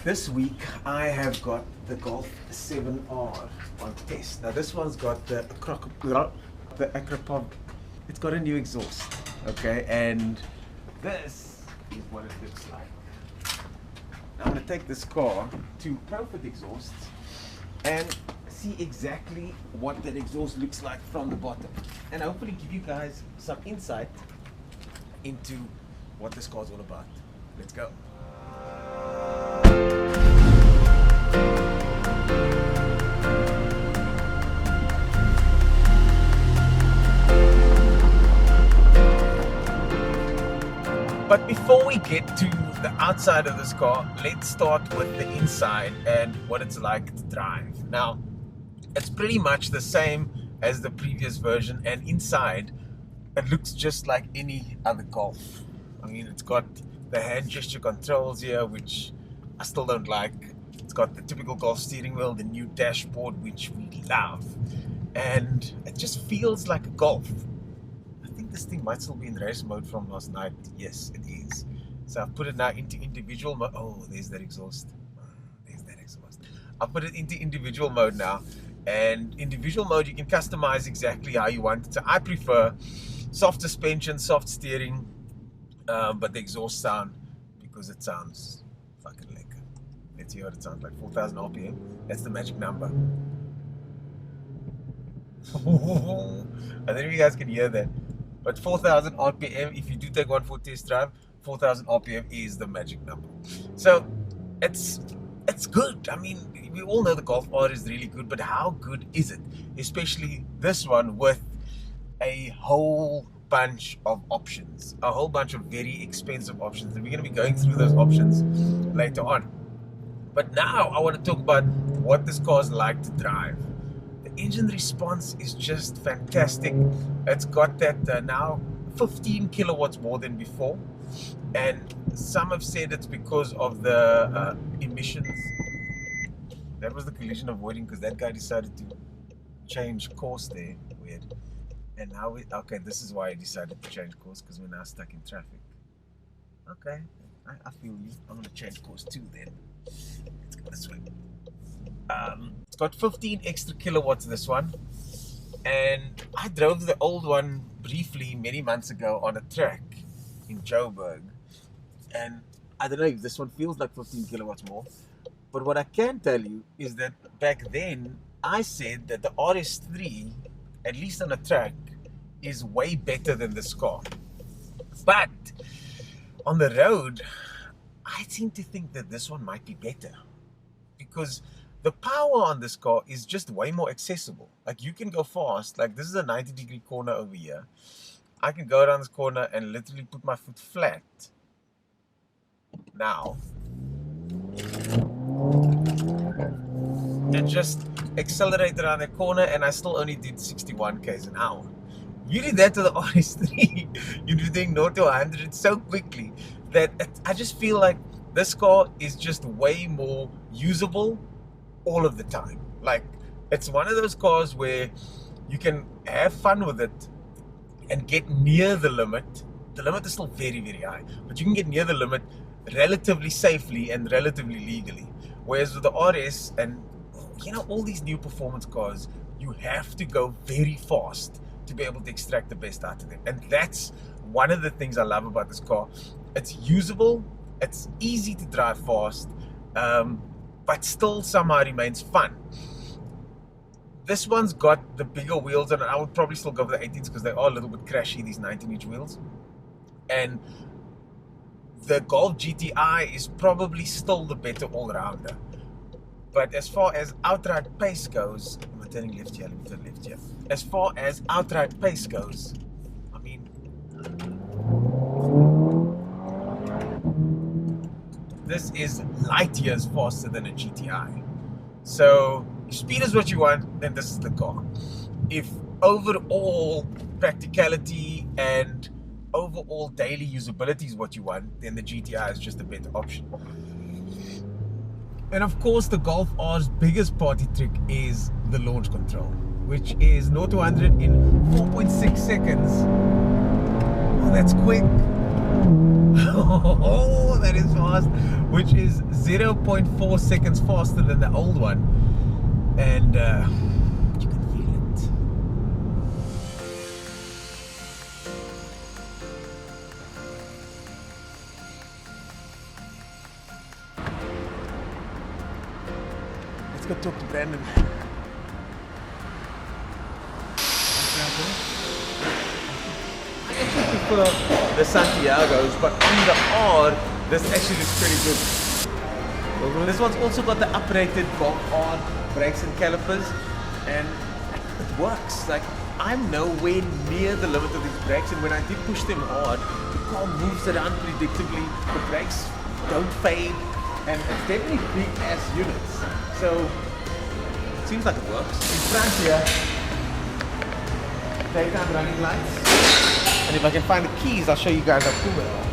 This week I have got the Golf 7R on test. Now this one's got the Acropod. It's got a new exhaust, okay, and this is what it looks like. Now I'm going to take this car to Profit Exhausts and see exactly what that exhaust looks like from the bottom, and hopefully give you guys some insight into what this car's all about. Let's go. But before we get to the outside of this car, let's start with the inside and what it's like to drive. Now, it's pretty much the same as the previous version, and inside it looks just like any other Golf. I mean, it's got the hand gesture controls here, which I still don't like. It's got the typical Golf steering wheel, the new dashboard, which we love, and it just feels like a Golf. I think this thing might still be in race mode from last night. Yes, it is. So I've put it now into individual mode. Oh, there's that exhaust. There's that exhaust. I've put it into individual mode now, and individual mode you can customize exactly how you want it. So I prefer soft suspension, soft steering, but the exhaust sound, because it sounds fucking lekker. Let's hear what it sounds like. 4,000 RPM. That's the magic number. I don't know if you guys can hear that, but 4,000 RPM, if you do take one for a test drive, 4,000 RPM is the magic number. So it's good. I mean, we all know the Golf R is really good, but how good is it? Especially this one with a whole bunch of options, a whole bunch of very expensive options, and we're going to be going through those options later on. But now I want to talk about what this car is like to drive. The engine response is just fantastic. It's got that now 15 kilowatts more than before, and some have said it's because of the emissions. That was the collision avoiding, because that guy decided to change course there. Weird. And now okay, this is why I decided to change course, because we're now stuck in traffic. Okay, I feel you. I'm going to change course too then. Let's go this way. It's got 15 extra kilowatts, this one, and I drove the old one briefly many months ago on a track in Joburg, and I don't know if this one feels like 15 kilowatts more, but what I can tell you is that back then I said that the RS3, at least on a track, is way better than this car. But on the road, I seem to think that this one might be better, because the power on this car is just way more accessible. Like, you can go fast. Like, this is a 90-degree corner over here. I can go around this corner and literally put my foot flat now and just accelerate around the corner, and I still only did 61 k's an hour. You did that to the RS3, you're doing 0 to 100 so quickly that I just feel like this car is just way more usable all of the time. Like, it's one of those cars where you can have fun with it and get near the limit. The limit is still very, very high, but you can get near the limit relatively safely and relatively legally. Whereas with the RS and, you know, all these new performance cars, you have to go very fast to be able to extract the best out of them. And that's one of the things I love about this car. It's usable, it's easy to drive fast, but still somehow remains fun. This one's got the bigger wheels, and I would probably still go for the 18s because they are a little bit crashy, these 19-inch wheels. And the Golf GTI is probably still the better all-rounder. But as far as outright pace goes, I'm turning left here, let me turn left here. As far as outright pace goes, I mean, this is light years faster than a GTI. So if speed is what you want, then this is the car. If overall practicality and overall daily usability is what you want, then the GTI is just a better option. And of course, the Golf R's biggest party trick is the launch control, which is 0 to 100 in 4.6 seconds. Oh, that's quick. Oh, that is fast, which is 0.4 seconds faster than the old one. And you can feel it. Let's go talk to Brandon. I actually prefer the Santiagos, but on the R, this actually looks pretty good. This one's also got the uprated Bob R brakes and calipers, and it works. Like, I'm nowhere near the limit of these brakes, and when I did push them hard, the car moves around predictably, the brakes don't fade, and it's definitely big ass units. So, it seems like it works. In front here, daytime running lights. And if I can find the keys, I'll show you guys how cool they are.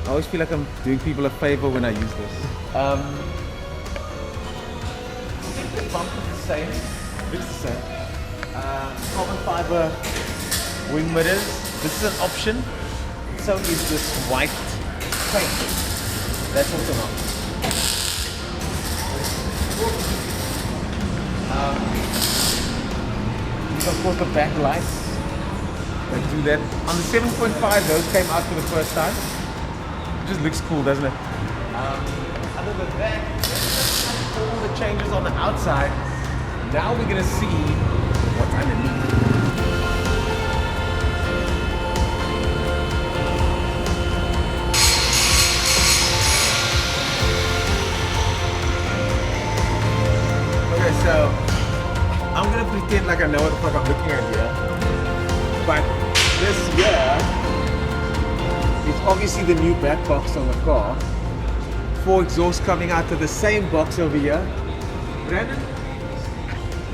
I always feel like I'm doing people a favor when I use this. I think the bump is the same. Looks the same. Carbon fiber wing mirrors. This is an option. So is this white paint. That's also an option. Of course, the back lights. They do that. On the 7.5, those came out for the first time. It just looks cool, doesn't it? Other than that, that's all the changes on the outside. Now we're gonna see what's underneath. Okay, so I'm gonna pretend like I know what the fuck I'm looking at here. But this here is obviously the new back box on the car. 4 exhausts coming out of the same box over here. Brandon,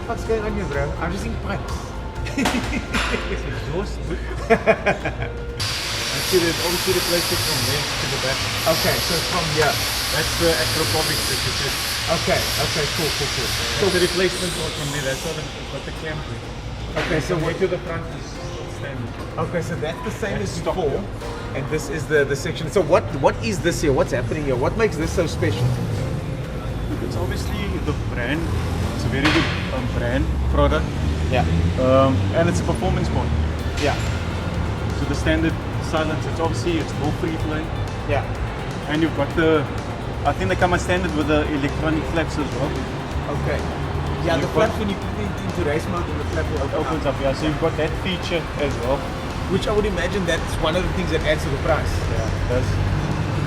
what's going on here, bro? I'm just seeing pipes. Exhaust. I see there's obviously the plastic from there to the back. Okay, so from here. That's the acropovic that you said. Okay, cool. So the replacement was from there. That's what the clamp with. Okay, so Way what? to the front is standard. Okay, so that's the same That's as stock, before, yeah. and this is the section. So what is this here? What's happening here? What makes this so special? It's obviously the brand. It's a very good brand product. Yeah, And it's a performance bond. yeah, So the standard silence, it's all free flowing. yeah. And you've got I think they come as standard with the electronic flaps as well. Okay. Yeah, the You've flaps got- when you put it into race mode, the flap will It open opens up. up, yeah. So you've got that feature as well. Which I would imagine that's one of the things that adds to the price. Yeah, it does.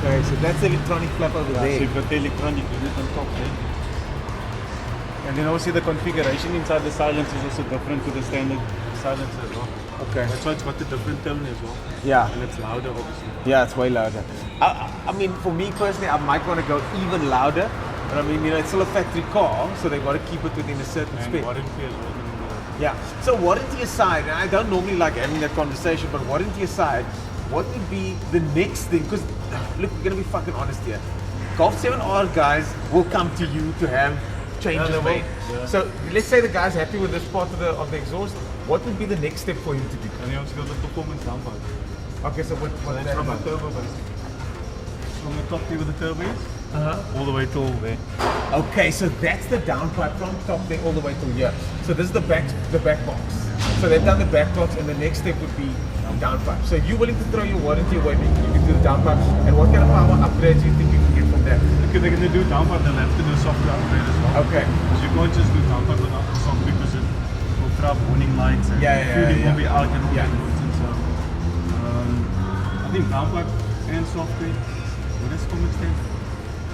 Okay, so that's the electronic flap over So there. you've got the electronic unit on top there. And then obviously the configuration inside the silence is also different to the standard silence as well. Okay. That's why it's got a different tone as well. Yeah. And it's louder obviously. Yeah, it's way louder. I mean, for me personally, I might want to go even louder. But I mean, it's still a factory car, so they've got to keep it within a certain And spec. warranty as well. Yeah. So warranty aside, and I don't normally like having that conversation, but warranty aside, what would be the next thing? Because look, we're gonna be fucking honest here. Golf 7R guys will come to you to have changes Yeah, they will. made. Yeah. So let's say the guy's happy with this part of the exhaust. What would be the next step for him to do? And you also got the performance downpipe. Okay, so what So that's that from the about? turbo basically. From the top here with the turbo is, Uh-huh. all the way till there. Okay, so that's the downpipe from top there all the way to here. So this is the back box. So they've done the back box, and the next step would be downpipe. So you're willing to throw your warranty away, you can do the downpipe. And what kind of power upgrades do you think you can get from that? If they're going to do downpipe, they'll have to do a software upgrade as well. Okay. So you can't just do downpipe without the software because it will throw up warning lights and fueling will be out and all Yeah. that nonsense. So I think downpipe and software, what is common stand?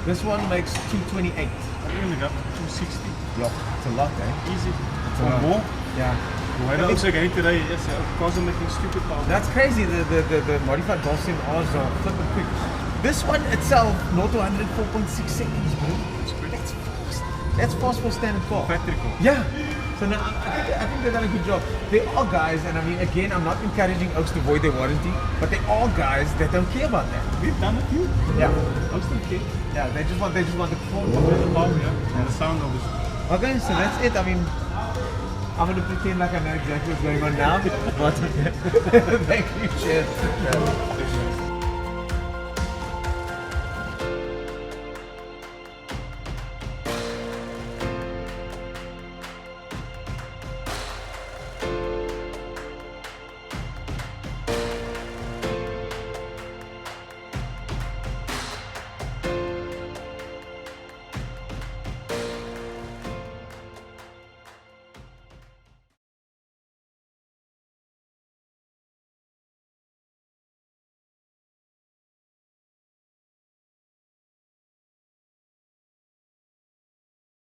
This one makes 228. I'm going to go up to 260. Yeah, it's a lot, eh? Easy. a Or lot. more. Yeah. The way they're also going today, yes, cars are making stupid power. That's crazy. The modified Golf 7Rs are flipping quick. This one itself, 0 to 100, 4.6 seconds, bro. That's fast. That's fast for a standard car. Factory car. Yeah. So now I think they've done a good job. There are guys, and I mean, again, I'm not encouraging Oaks to void their warranty, but there are guys that don't care about that. We've done a few. Yeah. I was thinking. Yeah, they just want the performance. The power, yeah. And the sound obviously. Okay, so that's it. I mean, I'm going to pretend like I know exactly what's going on now. But thank you, cheers.